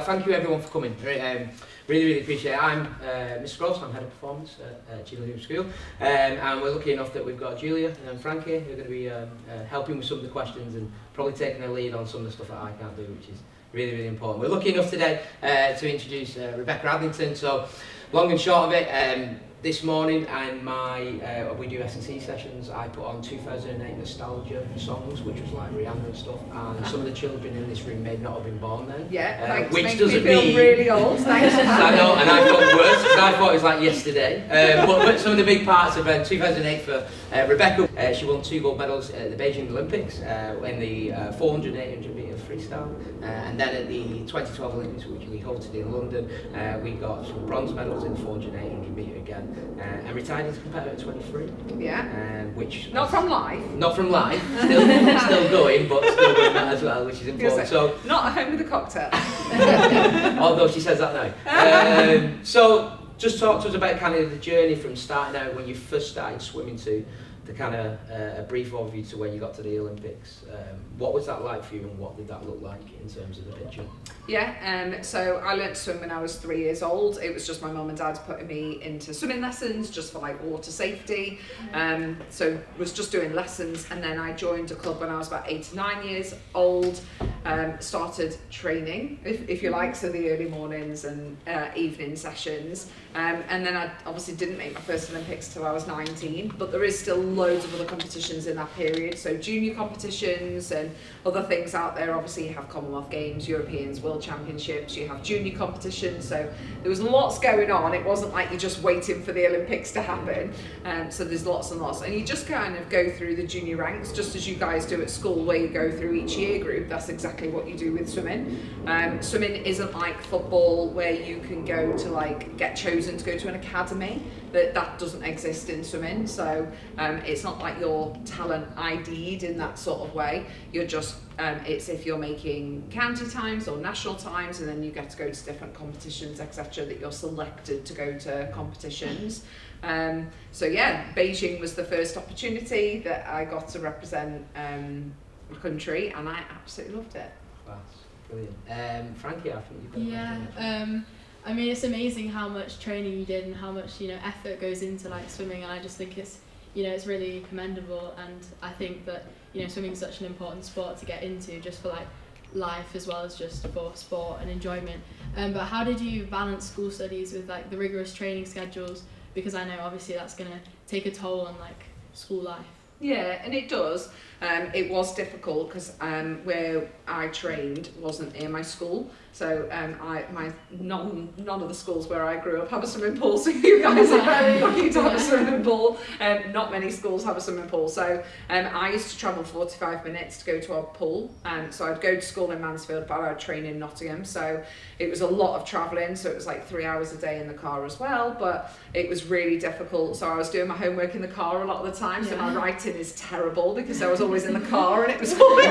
thank you everyone for coming. Really appreciate it. I'm Mr. Gross, I'm Head of Performance at Cheadle School, and we're lucky enough that we've got Julia and Frankie who are going to be helping with some of the questions and probably taking the lead on some of the stuff that I can't do, which is really important. We're lucky enough today to introduce Rebecca Adlington. So, long and short of it, this morning and we do S&C sessions, I put on 2008 nostalgia songs, which was like Rihanna and stuff, and some of the children in this room may not have been born then. Yeah, thanks, which makes doesn't me feel mean really old. Thanks. I know, and I felt worse because I thought it was like yesterday. But some of the big parts of 2008 for Rebecca, she won 2 gold medals at the Beijing Olympics in the 400 and 800 metre freestyle, and then at the 2012 Olympics, which we hosted in London, we got some bronze medals in the 400 and 800 metre again, and retired as a competitor at 23. Yeah. Which not from life. Not from life. Still going, but still doing that as well, which is important. So not at home with a cocktail. Although she says that now. So just talk to us about kind of the journey from starting out when you first started swimming to kind of a brief overview to when you got to the Olympics. What was that like for you, and what did that look like in terms of the picture? Yeah, so I learnt to swim when I was 3 years old. It was just my mum and dad putting me into swimming lessons just for like water safety. So was just doing lessons, and then I joined a club when I was about 8 or 9 years old. Started training, if you like, so the early mornings and evening sessions. And then I obviously didn't make my first Olympics till I was 19, but there is still loads of other competitions in that period. So junior competitions and other things out there. Obviously you have Commonwealth Games, Europeans, World Championships, you have junior competitions. So there was lots going on. It wasn't like you're just waiting for the Olympics to happen. So there's lots and lots. And you just kind of go through the junior ranks, just as you guys do at school, where you go through each year group. That's exactly what you do with swimming. Swimming isn't like football, where you can go to like get chosen to go to an academy. That doesn't exist in swimming. So it's not like you're talent ID'd in that sort of way. You're just it's if you're making county times or national times, and then you get to go to different competitions, etc., that you're selected to go to competitions. So yeah, Beijing was the first opportunity that I got to represent my country, and I absolutely loved it. Class, brilliant. Frankie, I think you've got I mean, it's amazing how much training you did and how much, effort goes into like swimming, and I just think it's, it's really commendable, and I think that, swimming is such an important sport to get into just for like life as well as just for sport and enjoyment. But how did you balance school studies with like the rigorous training schedules? Because I know obviously that's going to take a toll on like school life. Yeah, and it does. It was difficult because where I trained wasn't near my school. So none of the schools where I grew up have a swimming pool. So you guys are very lucky to have a swimming pool. Not many schools have a swimming pool. So I used to travel 45 minutes to go to our pool. So I'd go to school in Mansfield, but I'd train in Nottingham. So it was a lot of travelling. So it was like 3 hours a day in the car as well. But it was really difficult. So I was doing my homework in the car a lot of the time. So my writing is terrible because I was always in the car and it was always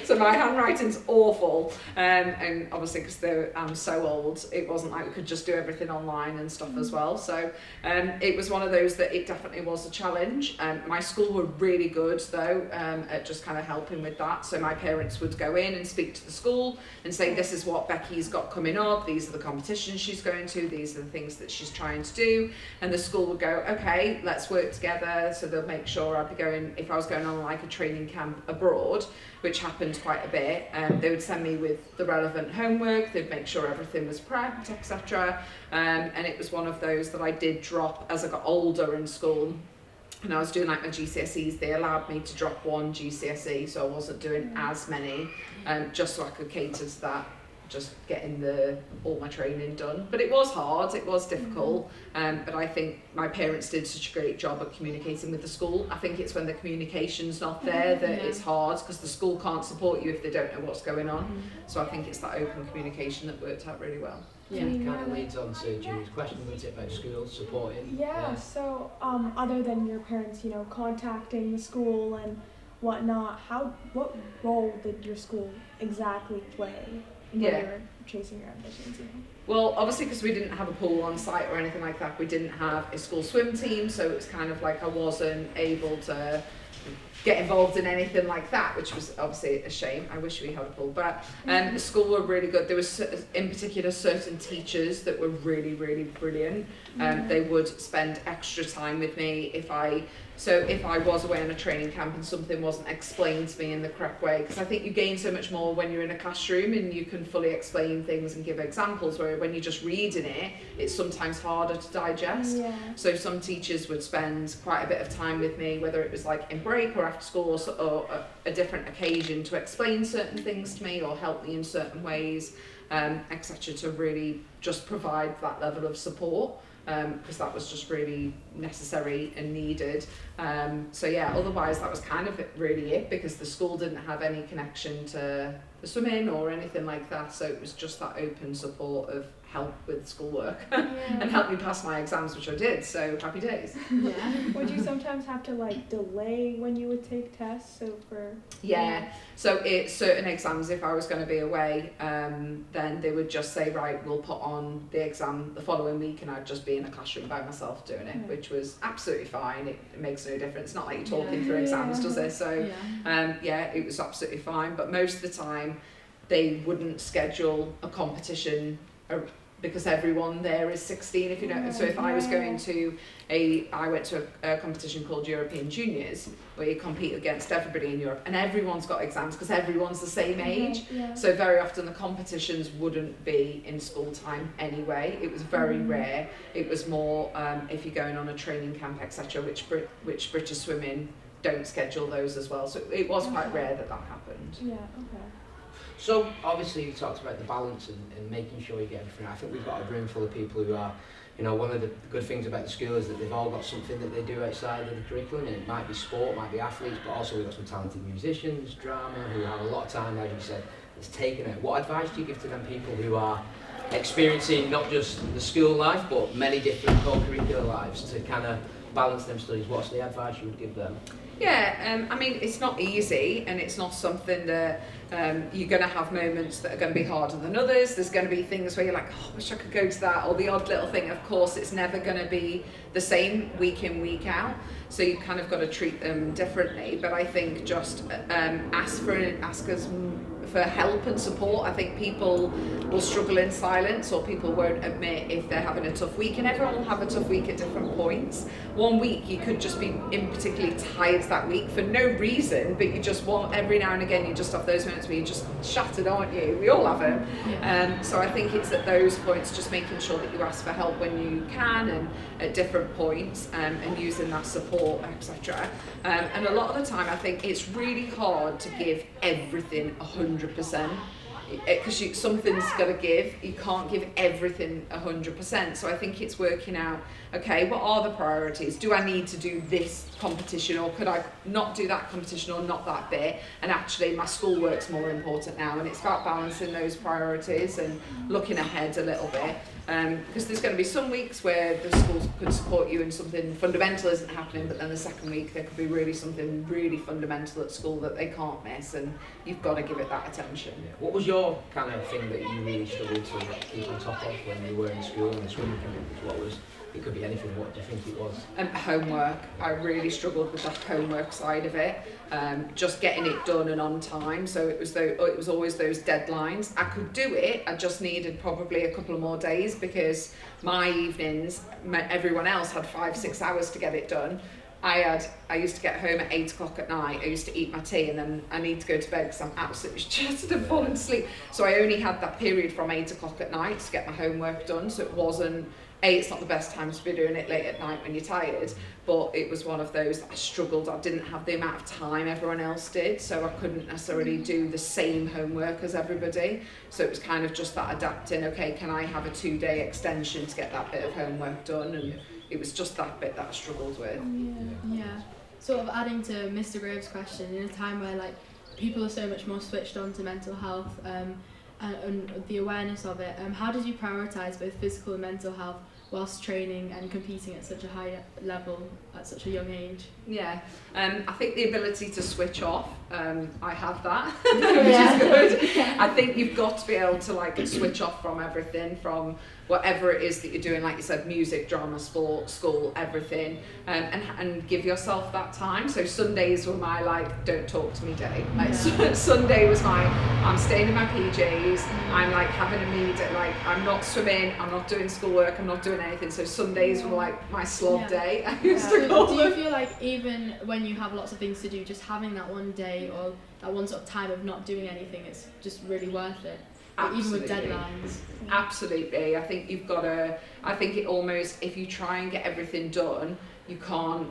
so my handwriting's awful. And obviously because I'm so old, it wasn't like we could just do everything online and stuff as well. So it was one of those that it definitely was a challenge. My school were really good though at just kind of helping with that. So my parents would go in and speak to the school and say, this is what Becky's got coming up, these are the competitions she's going to, these are the things that she's trying to do. And the school would go, okay, let's work together. So they'll make sure I'd be going, if I was going on like a training camp abroad, which happened quite a bit, they would send me with the relevant homework, they'd make sure everything was prepped, etc. And it was one of those that I did drop as I got older in school. And I was doing like my GCSEs, they allowed me to drop one GCSE, so I wasn't doing as many, just so I could cater to that, just getting all my training done. But it was hard, it was difficult, but I think my parents did such a great job at communicating with the school. I think it's when the communication's not there that it's hard, because the school can't support you if they don't know what's going on. So I think it's that open communication that worked out really well. Yeah, it kind of leads on to Julie's question, isn't it, about schools supporting? Yeah, so other than your parents, contacting the school and whatnot, what role did your school exactly play when you were chasing your ambitions? Well, obviously because we didn't have a pool on site or anything like that, we didn't have a school swim team, so it was kind of like I wasn't able to get involved in anything like that, which was obviously a shame. I wish we had a pool, but the school were really good. There was in particular certain teachers that were really, really brilliant. They would spend extra time with me if I was away on a training camp and something wasn't explained to me in the correct way, because I think you gain so much more when you're in a classroom and you can fully explain things and give examples, where when you're just reading it, it's sometimes harder to digest. So some teachers would spend quite a bit of time with me, whether it was like in break or after school or a different occasion, to explain certain things to me or help me in certain ways, etc., to really just provide that level of support. Because that was just really necessary and needed. So yeah, otherwise that was kind of really it, because the school didn't have any connection to the swimming or anything like that, so it was just that open support of help with schoolwork and help me pass my exams, which I did, so happy days. Would you sometimes have to like delay when you would take tests? So so it's certain exams, if I was going to be away, then they would just say, right, we'll put on the exam the following week, and I'd just be in a classroom by myself doing it, which was absolutely fine. It makes no difference. It's not like you're talking through exams, does it? So it was absolutely fine. But most of the time they wouldn't schedule a competition because everyone there is 16, if you know. So if I was going to I went to a competition called European Juniors, where you compete against everybody in Europe, and everyone's got exams because everyone's the same age. So very often the competitions wouldn't be in school time anyway. It was very rare. It was more if you're going on a training camp, etc., which British Swimming don't schedule those as well. So it was quite rare that happened. So obviously you talked about the balance and making sure you get everything. I think we've got a room full of people who are, you know, one of the good things about the school is that they've all got something that they do outside of the curriculum, and it might be sport, might be athletes, but also we've got some talented musicians, drama, who have a lot of time, like you said, that's taken out. What advice do you give to them people who are experiencing not just the school life, but many different co-curricular lives to kind of balance them studies? What's the advice you would give them? I mean, it's not easy, and it's not something that you're going to have moments that are going to be harder than others. There's going to be things where you're like, oh, I wish I could go to that, or the odd little thing. Of course, it's never going to be the same week in, week out, so you kind of got to treat them differently. But I think just ask us for help and support. I think people will struggle in silence, or people won't admit if they're having a tough week, and everyone will have a tough week at different points. One week you could just be in particularly tired that week for no reason, but you just want, every now and again you just have those moments where you're just shattered, aren't you? We all have them. So I think it's at those points just making sure that you ask for help when you can, and at different points, and using that support, etc. And a lot of the time I think it's really hard to give everything 100%, because something's got to give. You can't give everything 100%. So I think it's working out, okay, what are the priorities? Do I need to do this competition, or could I not do that competition, or not that bit? And actually my schoolwork's more important now, and it's about balancing those priorities and looking ahead a little bit. Because there's going to be some weeks where the schools could support you and something fundamental isn't happening, but then the second week there could be really something really fundamental at school that they can't miss, and you've got to give it that attention. What was your kind of thing that you really struggled to keep on top of when you were in school and the swimming commitments? What was, it could be anything, what do you think it was? Homework. I really struggled with the homework side of it. Just getting it done and on time. So it was always those deadlines. I could do it, I just needed probably a couple of more days, because my evenings, everyone else had 5-6 hours to get it done. I used to get home at 8 o'clock at night. I used to eat my tea, and then I need to go to bed because I'm absolutely shattered and falling asleep. So I only had that period from 8 o'clock at night to get my homework done. So it wasn't, it's not the best time to be doing it late at night when you're tired, but it was one of those that I struggled. I didn't have the amount of time everyone else did, so I couldn't necessarily do the same homework as everybody. So it was kind of just that adapting, okay, can I have a 2-day extension to get that bit of homework done? And it was just that bit that I struggled with. Sort of adding to Mr. Grove's question, in a time where like people are so much more switched on to mental health and the awareness of it, how did you prioritise both physical and mental health whilst training and competing at such a high level at such a young age? I think the ability to switch off, I have that, which is good. I think you've got to be able to like switch off from everything, from whatever it is that you're doing, like you said, music, drama, sport, school, everything, and give yourself that time. So Sundays were my like, don't talk to me day. Like Sunday was my, I'm staying in my PJs, I'm like having a me day, like I'm not swimming, I'm not doing schoolwork, I'm not doing anything. So Sundays were like my slog day. I used to call Do you feel like even when you have lots of things to do, just having that one day or that one sort of time of not doing anything, it's just really worth it? Like even with deadlines. Absolutely. I think you've got to, I think it almost, if you try and get everything done, you can't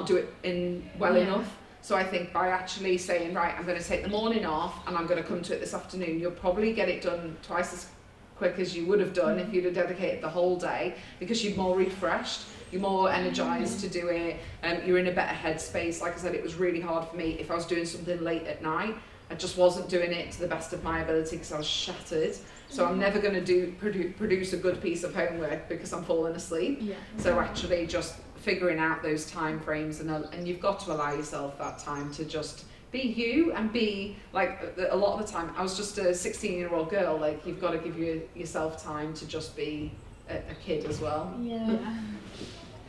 do it enough. So I think by actually saying, right, I'm going to take the morning off and I'm going to come to it this afternoon, you'll probably get it done twice as quick as you would have done if you'd have dedicated the whole day, because you're more refreshed, you're more energized to do it, you're in a better headspace. Like I said, it was really hard for me if I was doing something late at night. I just wasn't doing it to the best of my ability because I was shattered. So I'm never going to produce a good piece of homework because I'm falling asleep. Yeah. So actually just figuring out those time frames, and you've got to allow yourself that time to just be you and be like, a lot of the time I was just a 16-year-old girl. Like you've got to give yourself time to just be a kid as well. Yeah.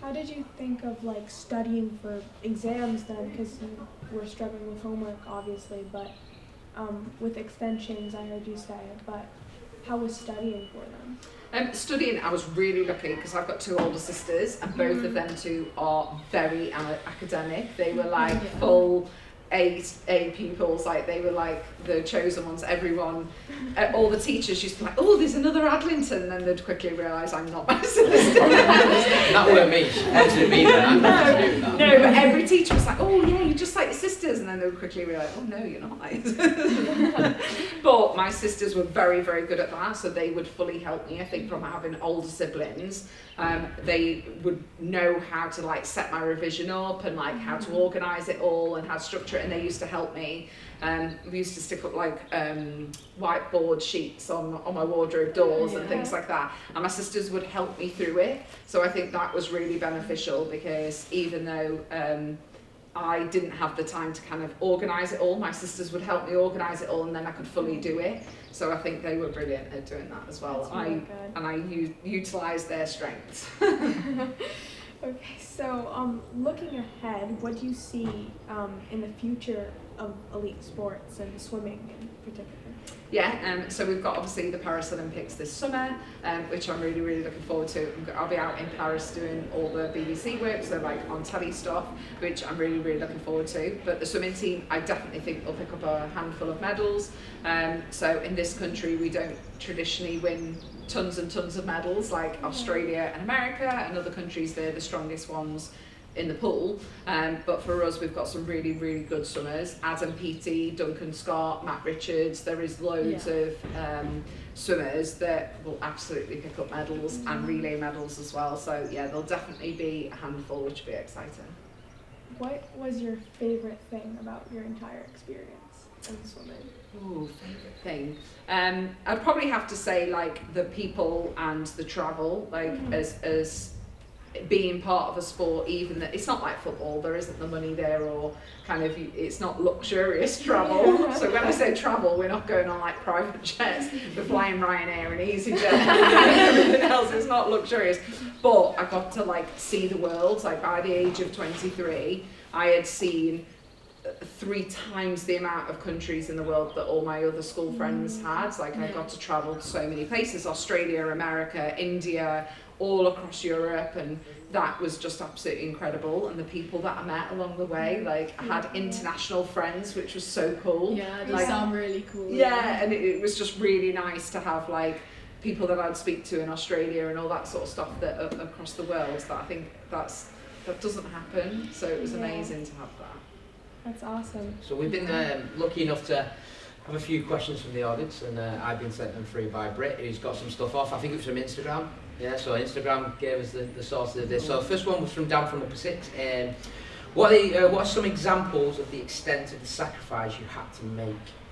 How did you think of like studying for exams then? Because you were struggling with homework obviously, but with extensions I heard you say, but how was studying for them? Studying, I was really lucky because I've got two older sisters and both of them two are very academic. They were like full A pupils, like they were like the chosen ones. Everyone, all the teachers used to be like, oh, there's another Adlington, and then they'd quickly realise I'm not my sister. That weren't me. Actually, me then. No, but every teacher was like, oh yeah, you're just like your sisters, and then they would quickly realise, oh no, you're not. But my sisters were very, very good at that, so they would fully help me. I think from having older siblings, they would know how to like set my revision up and like how to organise it all and how to structure it, and they used to help me. We used to stick up like whiteboard sheets on my wardrobe doors and things like that, and my sisters would help me through it. So I think that was really beneficial, because even though I didn't have the time to kind of organise it all, my sisters would help me organise it all, and then I could fully do it. So I think they were brilliant at doing that as well. I utilised their strengths. Okay, so looking ahead, what do you see in the future of elite sports and swimming in particular? Yeah, so we've got obviously the Paris Olympics this summer, which I'm really, really looking forward to. I'll be out in Paris doing all the BBC work, so like on telly stuff, which I'm really, really looking forward to. But the swimming team, I definitely think will pick up a handful of medals. So in this country, we don't traditionally win tons and tons of medals like Australia and America, and other countries, they're the strongest ones in the pool, but for us we've got some really, really good swimmers. Adam Peaty, Duncan Scott, Matt Richards. There is loads of swimmers that will absolutely pick up medals and relay medals as well. So yeah, there'll definitely be a handful, which will be exciting. What was your favourite thing about your entire experience in swimming? Ooh, favourite thing. I'd probably have to say like the people and the travel, like as being part of a sport, even that it's not like football, there isn't the money there, or kind of, it's not luxurious travel. So when I say travel, we're not going on like private jets, we're flying Ryanair and EasyJet and everything else. It's not luxurious, but I got to like see the world. Like by the age of 23, I had seen 3 times the amount of countries in the world that all my other school friends had. Like I got to travel to so many places: Australia, America, India, all across Europe, and that was just absolutely incredible. And the people that I met along the way, like I had international friends, which was so cool. Yeah, they like, sound really cool. Yeah, and it was just really nice to have like people that I'd speak to in Australia and all that sort of stuff that across the world. That I think that doesn't happen. So it was amazing to have that. That's awesome. So we've been lucky enough to have a few questions from the audience, and I've been sent them through by Britt, who's got some stuff off. I think it was from Instagram. Yeah, so Instagram gave us the source of this. So the first one was from Dan from Upper Six. What are some examples of the extent of the sacrifice you had to make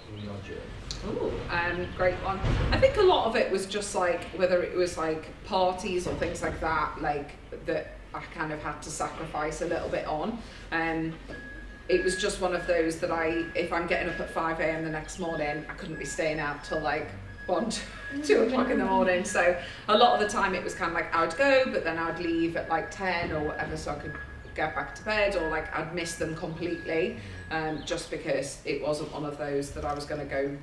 in your journey? Ooh, great one. I think a lot of it was just like, whether it was like parties or things like that, like that I kind of had to sacrifice a little bit on. It was just one of those that if I'm getting up at 5 a.m. the next morning, I couldn't be staying out till like 2 o'clock in the morning. So a lot of the time it was kind of like I would go, but then I'd leave at like 10 or whatever, so I could get back to bed, or like I'd miss them completely, just because it wasn't one of those that I was going to go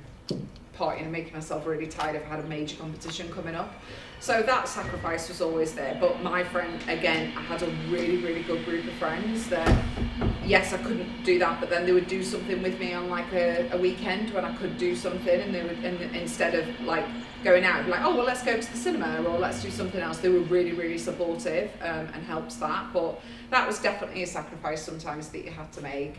partying and making myself really tired if I had a major competition coming up. So that sacrifice was always there. But my friend, again, I had a really, really good group of friends that, yes, I couldn't do that, but then they would do something with me on like a weekend when I could do something, and they would, and instead of like going out, like, oh, well, let's go to the cinema or let's do something else. They were really, really supportive, and helped that. But that was definitely a sacrifice sometimes that you had to make.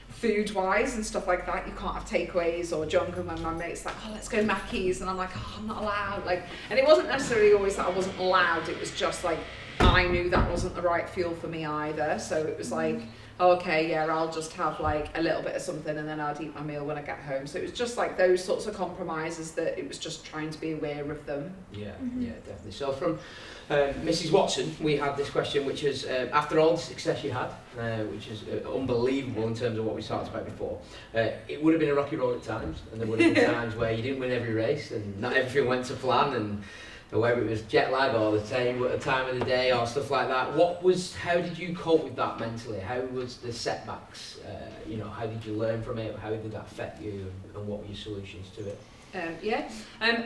Food-wise and stuff like that, you can't have takeaways or junk. And when my mate's like, oh, let's go Mackey's, and I'm like, oh, I'm not allowed. Like, and it wasn't necessarily always that I wasn't allowed. It was just like I knew that wasn't the right fuel for me either. So it was like, oh, okay, yeah, I'll just have like a little bit of something, and then I'd eat my meal when I get home. So it was just like those sorts of compromises that it was just trying to be aware of them. Yeah, yeah, definitely. So from Mrs. Watson, we had this question, which is, after all the success you had, which is unbelievable in terms of what we talked about before, it would have been a rocky road at times, and there would have been times where you didn't win every race, and not everything went to plan, and whether it was jet lag or the time of the day or stuff like that. How did you cope with that mentally? How was the setbacks? How did you learn from it? How did that affect you, and what were your solutions to it?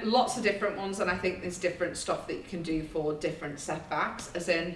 Lots of different ones, and I think there's different stuff that you can do for different setbacks, as in,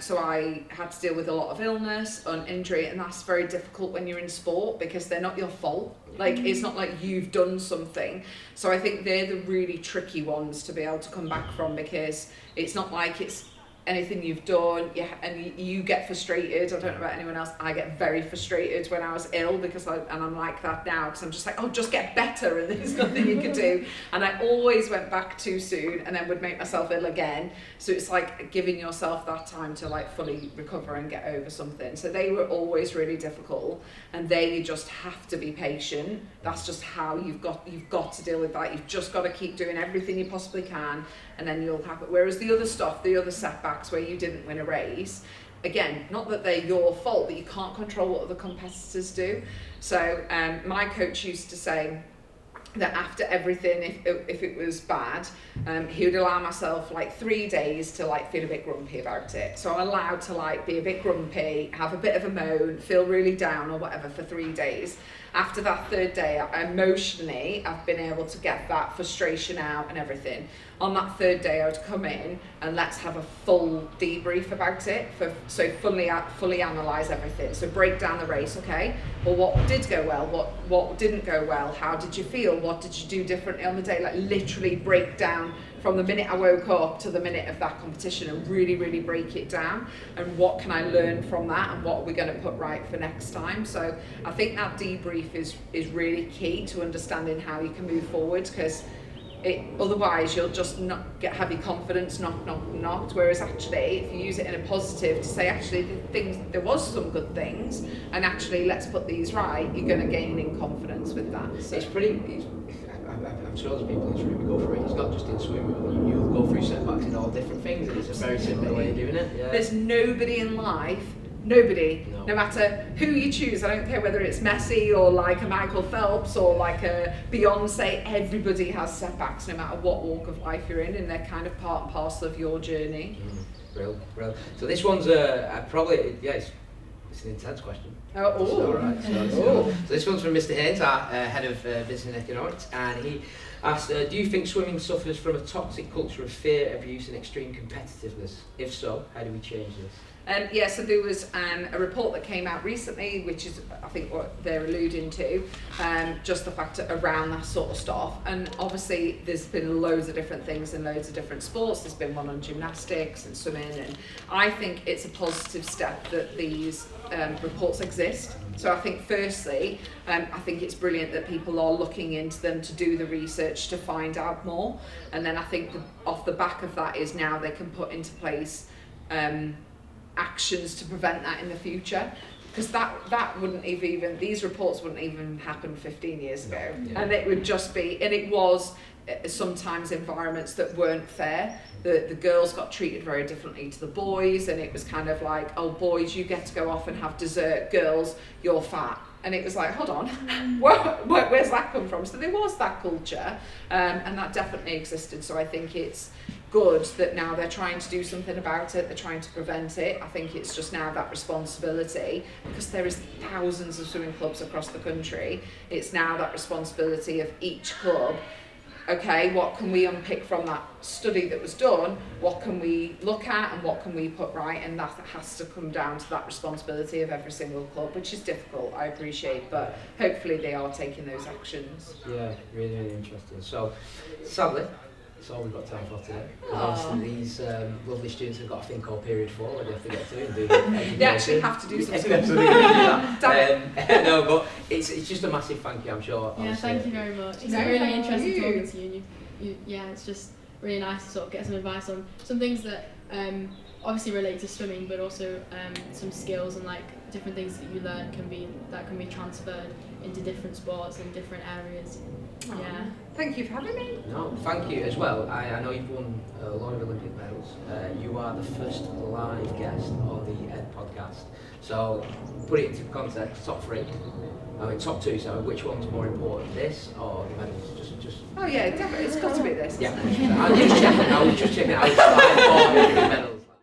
so I had to deal with a lot of illness and injury, and that's very difficult when you're in sport because they're not your fault. Like, it's not like you've done something. So I think they're the really tricky ones to be able to come back from, because it's not like it's anything you've done, and you get frustrated. I don't know about anyone else, I get very frustrated when I was ill, because I'm like that now, because I'm just like, oh, just get better, and there's nothing you can do. And I always went back too soon and then would make myself ill again. So it's like giving yourself that time to like fully recover and get over something. So they were always really difficult, and there you just have to be patient. That's just how you've got to deal with that. You've just got to keep doing everything you possibly can, and then you'll have it. Whereas the other stuff, the other setbacks where you didn't win a race, again, not that they're your fault, but you can't control what other competitors do. So my coach used to say that after everything, if it was bad, he would allow myself like 3 days to like feel a bit grumpy about it. So I'm allowed to like be a bit grumpy, have a bit of a moan, feel really down or whatever for 3 days. After that 3rd day, emotionally, I've been able to get that frustration out and everything. On that 3rd day, I would come in and let's have a full debrief about it. So fully analyse everything. So break down the race, okay? Well, what did go well? What didn't go well? How did you feel? What did you do differently on the day? Like literally break down from the minute I woke up to the minute of that competition, and really, really break it down. And what can I learn from that, and what are we going to put right for next time? So I think that debrief is really key to understanding how you can move forward, because otherwise you'll just not have your confidence knocked. Whereas actually, if you use it in a positive to say, actually, there was some good things, and actually let's put these right, you're going to gain in confidence with that. So I'm sure there's people in this room who go through it. It's not just in swimming. You'll go through setbacks in all different things, and it's a very similar way of doing it. Yeah. There's nobody in life, no matter who you choose, I don't care whether it's Messi or like a Michael Phelps or like a Beyonce, everybody has setbacks no matter what walk of life you're in, and they're kind of part and parcel of your journey. Brilliant. So this one's it's an intense question. Oh. Right. So this one's from Mr. Haynes, our head of business and economics, and he asked, do you think swimming suffers from a toxic culture of fear, abuse and extreme competitiveness? If so, how do we change this? So there was a report that came out recently, which is, I think, what they're alluding to, just the fact around that sort of stuff. And obviously, there's been loads of different things in loads of different sports. There's been one on gymnastics and swimming, and I think it's a positive step that these reports exist. So I think, firstly, I think it's brilliant that people are looking into them to do the research to find out more. And then I think off the back of that is now they can put into place actions to prevent that in the future, because that wouldn't even these reports wouldn't even happen 15 years ago. And it would just be, and it was sometimes environments that weren't fair. The girls got treated very differently to the boys, and it was kind of like, oh, boys, you get to go off and have dessert, girls, you're fat. And it was like, hold on, where's that come from? So there was that culture, and that definitely existed. So I think it's good that now they're trying to do something about it, they're trying to prevent it. I think it's just now that responsibility, because there is thousands of swimming clubs across the country, it's now that responsibility of each club. Okay, what can we unpick from that study that was done? What can we look at and what can we put right? And that has to come down to that responsibility of every single club, which is difficult, I appreciate, but hopefully they are taking those actions. Yeah, really, really interesting. So, sadly, that's all we've got time for today. Obviously, these lovely students have got a thing called period 4 where they have to get through and do They actually have to do something. No, but it's just a massive thank you, I'm sure. Yeah, honestly. thank you very much. It's No, been really thank interesting you. talking to you. And yeah, it's just really nice to sort of get some advice on some things that obviously relate to swimming, but also some skills and like different things that you learn can be transferred into different sports and different areas. Aww. Yeah. Thank you for having me. No, thank you as well. I know you've won a lot of Olympic medals. You are the first live guest on the Ed podcast. So, put it into context, top 3. I mean, top 2, so which one's more important, this or the medals? Just. Oh yeah, definitely, it's got to be this. Yeah, I was just checking. I was just checking. I was 5 for medals.